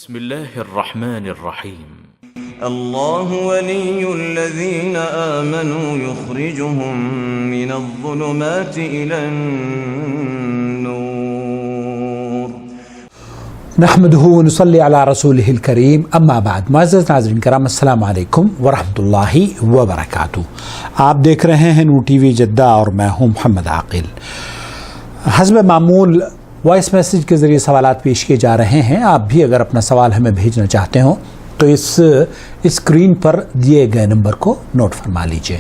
بسم الله الرحمن الرحيم الله ولي الذين آمنوا يخرجهم من الظلمات إلى النور نحمده ونصلي على رسوله الكريم اما بعد. معزز ناظرین کرام، السلام علیکم ورحمۃ اللہ وبرکاتہ. آپ دیکھ رہے ہیں نور ٹی وی جدہ اور میں ہوں محمد عاقل. حسب معمول وائس میسیج کے ذریعے سوالات پیش کیے جا رہے ہیں. آپ بھی اگر اپنا سوال ہمیں بھیجنا چاہتے ہوں تو اس اسکرین پر دیے گئے نمبر کو نوٹ فرما لیجئے.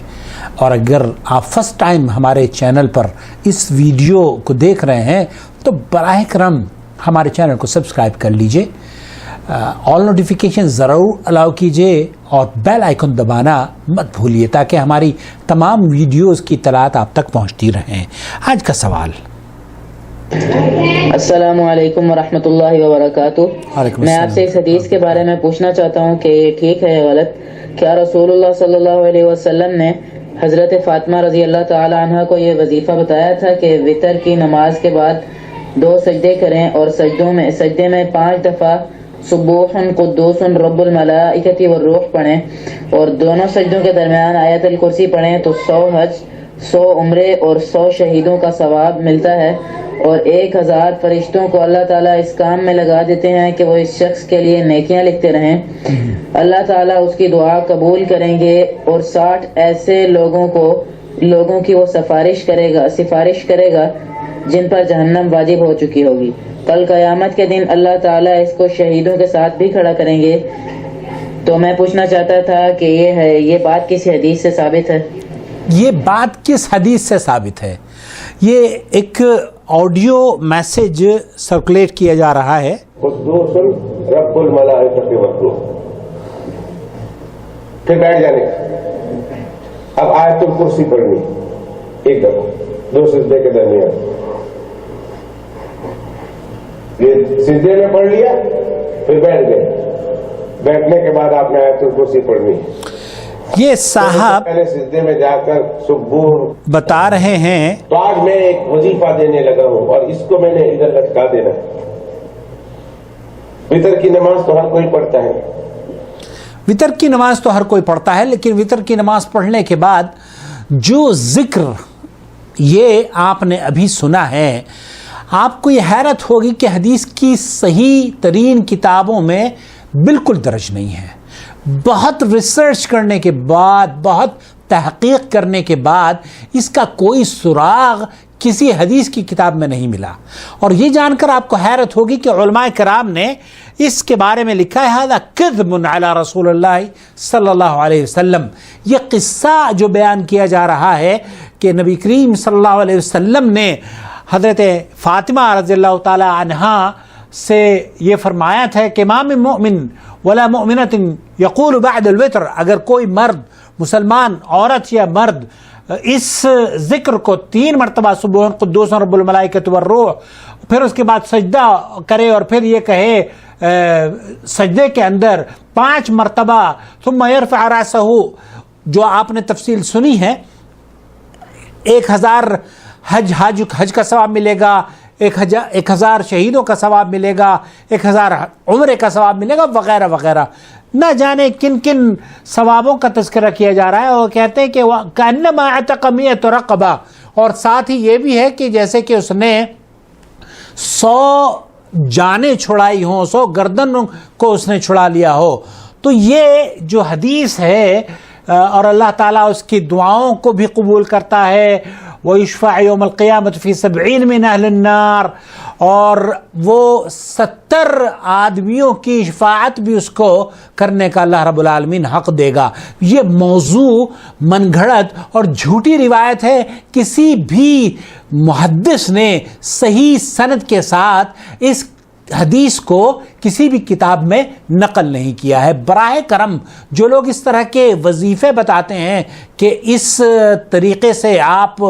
اور اگر آپ فرسٹ ٹائم ہمارے چینل پر اس ویڈیو کو دیکھ رہے ہیں تو براہ کرم ہمارے چینل کو سبسکرائب کر لیجئے، آل نوٹیفیکیشن ضرور الاؤ کیجئے اور بیل آئیکن دبانا مت بھولیے تاکہ ہماری تمام ویڈیوز کی اطلاعات آپ تک پہنچتی رہیں. آج کا سوال. السلام علیکم ورحمۃ اللہ وبرکاتہ. میں آپ سے اس حدیث کے بارے میں پوچھنا چاہتا ہوں کہ یہ ٹھیک ہے یا غلط. کیا رسول اللہ صلی اللہ علیہ وسلم نے حضرت فاطمہ رضی اللہ تعالی عنہ کو یہ وظیفہ بتایا تھا کہ وطر کی نماز کے بعد 2 سجدے کریں اور سجدے میں 5 دفعہ سبوح قدوس رب الملائکۃ والروح پڑھیں اور دونوں سجدوں کے درمیان آیت الکرسی پڑھیں تو 100 حج، 100 عمرے اور 100 شہیدوں کا ثواب ملتا ہے اور 1000 فرشتوں کو اللہ تعالیٰ اس کام میں لگا دیتے ہیں کہ وہ اس شخص کے لیے نیکیاں لکھتے رہیں. اللہ تعالیٰ اس کی دعا قبول کریں گے اور 60 ایسے لوگوں کی وہ سفارش کرے گا جن پر جہنم واجب ہو چکی ہوگی. کل قیامت کے دن اللہ تعالیٰ اس کو شہیدوں کے ساتھ بھی کھڑا کریں گے. تو میں پوچھنا چاہتا تھا کہ یہ بات کس حدیث سے ثابت ہے؟ یہ بات کس حدیث سے ثابت ہے؟ یہ ایک آڈیو میسج سرکولیٹ کیا جا رہا ہے. قدوس رب الملائکۃ والروح. پھر بیٹھ جانے. اب آیت الکرسی پڑھنی ایک دفعہ 2 سجدے کے درمیان. یہ سجدے میں پڑھ لیا پھر بیٹھ گئے. بیٹھنے کے بعد آپ نے آیت الکرسی پڑھنی. یہ صاحب پہلے سجدے میں جا کر سبوح بتا رہے ہیں تو آج میں ایک وظیفہ دینے لگا ہوں اور اس کو میں نے ادھر لٹکا دینا. وطر کی نماز تو ہر کوئی پڑھتا ہے. وطر کی نماز تو ہر کوئی پڑھتا ہے، لیکن وطر کی نماز پڑھنے کے بعد جو ذکر یہ آپ نے ابھی سنا ہے، آپ کو یہ حیرت ہوگی کہ حدیث کی صحیح ترین کتابوں میں بالکل درج نہیں ہے. بہت ریسرچ کرنے کے بعد، بہت تحقیق کرنے کے بعد اس کا کوئی سراغ کسی حدیث کی کتاب میں نہیں ملا. اور یہ جان کر آپ کو حیرت ہوگی کہ علماء کرام نے اس کے بارے میں لکھا ہے ھذا کذب علی رسول اللہ صلی اللہ علیہ وسلم. یہ قصہ جو بیان کیا جا رہا ہے کہ نبی کریم صلی اللہ علیہ وسلم نے حضرت فاطمہ رضی اللہ تعالی عنہا سے یہ فرمایا تھا کہ ما من مؤمن ولا مؤمنۃ یقول بعد الوتر، اگر کوئی مرد، مسلمان عورت یا مرد اس ذکر کو 3 مرتبہ سبوح قدوس رب الملائکۃ والروح پھر اس کے بعد سجدہ کرے اور پھر یہ کہے سجدے کے اندر 5 مرتبہ ثم يرفع رأسہ، جو آپ نے تفصیل سنی ہے، 1000 حج کا ثواب ملے گا، 1000 شہیدوں کا ثواب ملے گا، 1000 عمرے کا ثواب ملے گا، وغیرہ وغیرہ. نہ جانے کن کن ثوابوں کا تذکرہ کیا جا رہا ہے. اور کہتے ہیں کہ کأنما اعتق 100 رقبہ، اور ساتھ ہی یہ بھی ہے کہ جیسے کہ اس نے 100 جانیں چھڑائی ہوں، 100 گردن کو اس نے چھڑا لیا ہو. تو یہ جو حدیث ہے اور اللہ تعالیٰ اس کی دعاؤں کو بھی قبول کرتا ہے. وَيُشْفَعُ يَوْمَ الْقِيَامَةِ فِي 70 مِنْ أَهْلِ النَّارِ، اور وہ 70 آدمیوں کی شفاعت بھی اس کو کرنے کا اللہ رب العالمین حق دے گا. یہ موضوع من گھڑت اور جھوٹی روایت ہے. کسی بھی محدث نے صحیح سند کے ساتھ اس حدیث کو کسی بھی کتاب میں نقل نہیں کیا ہے. براہ کرم جو لوگ اس طرح کے وظیفے بتاتے ہیں کہ اس طریقے سے آپ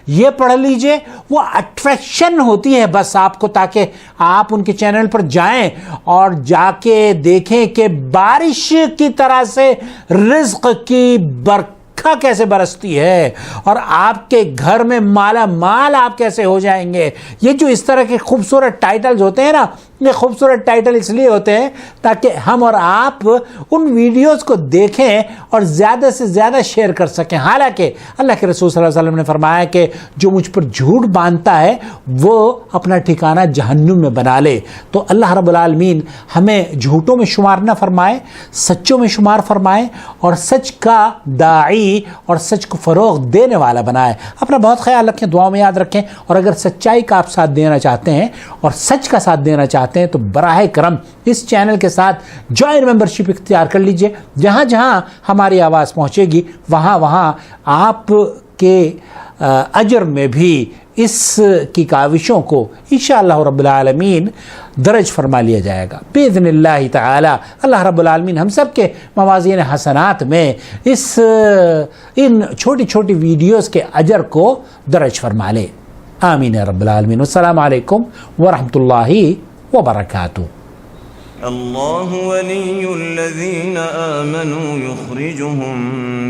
یہ پڑھ لیجئے، وہ اٹریکشن ہوتی ہے بس آپ کو، تاکہ آپ ان کے چینل پر جائیں اور جا کے دیکھیں کہ بارش کی طرح سے رزق کی برکت برکھا کیسے برستی ہے اور آپ کے گھر میں مالا مال آپ کیسے ہو جائیں گے. یہ جو اس طرح کے خوبصورت ٹائٹلز ہوتے ہیں نا، یہ خوبصورت ٹائٹل اس لیے ہوتے ہیں تاکہ ہم اور آپ ان ویڈیوز کو دیکھیں اور زیادہ سے زیادہ شیئر کر سکیں. حالانکہ اللہ کے رسول صلی اللہ علیہ وسلم نے فرمایا کہ جو مجھ پر جھوٹ باندھتا ہے وہ اپنا ٹھکانہ جہنم میں بنا لے. تو اللہ رب العالمین ہمیں جھوٹوں میں شمار نہ فرمائے، سچوں میں شمار فرمائے اور سچ کا داعی اور سچ کو فروغ دینے والا بنائے. اپنا بہت خیال رکھیں، دعاؤں میں یاد رکھیں، اور اگر سچائی کا آپ ساتھ دینا چاہتے ہیں اور سچ کا ساتھ دینا چاہتے ہیں تو براہ کرم اس چینل کے ساتھ جوائن ممبرشپ اختیار کر لیجئے. جہاں جہاں ہماری آواز پہنچے گی وہاں وہاں آپ کے اجر میں بھی اس کی کاوشوں کو انشاءاللہ رب العالمین درج فرما لیا جائے گا باذن اللہ تعالی. اللہ رب العالمین ہم سب کے موازین حسنات میں ان چھوٹی چھوٹی ویڈیوز کے اجر کو درج فرما لے. آمین رب العالمین. السلام علیکم ورحمۃ اللہ وبرکاتہ. الله ولي الذين آمنوا يخرجهم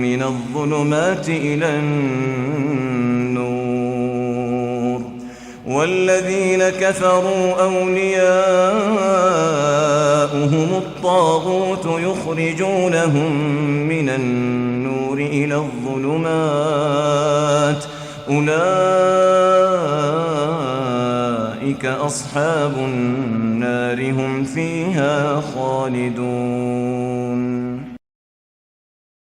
من الظلمات إلى النور والذين كفروا أولياؤهم الطاغوت يخرجونهم من النور إلى الظلمات أولئك أصحاب النار هم فيها خالدون.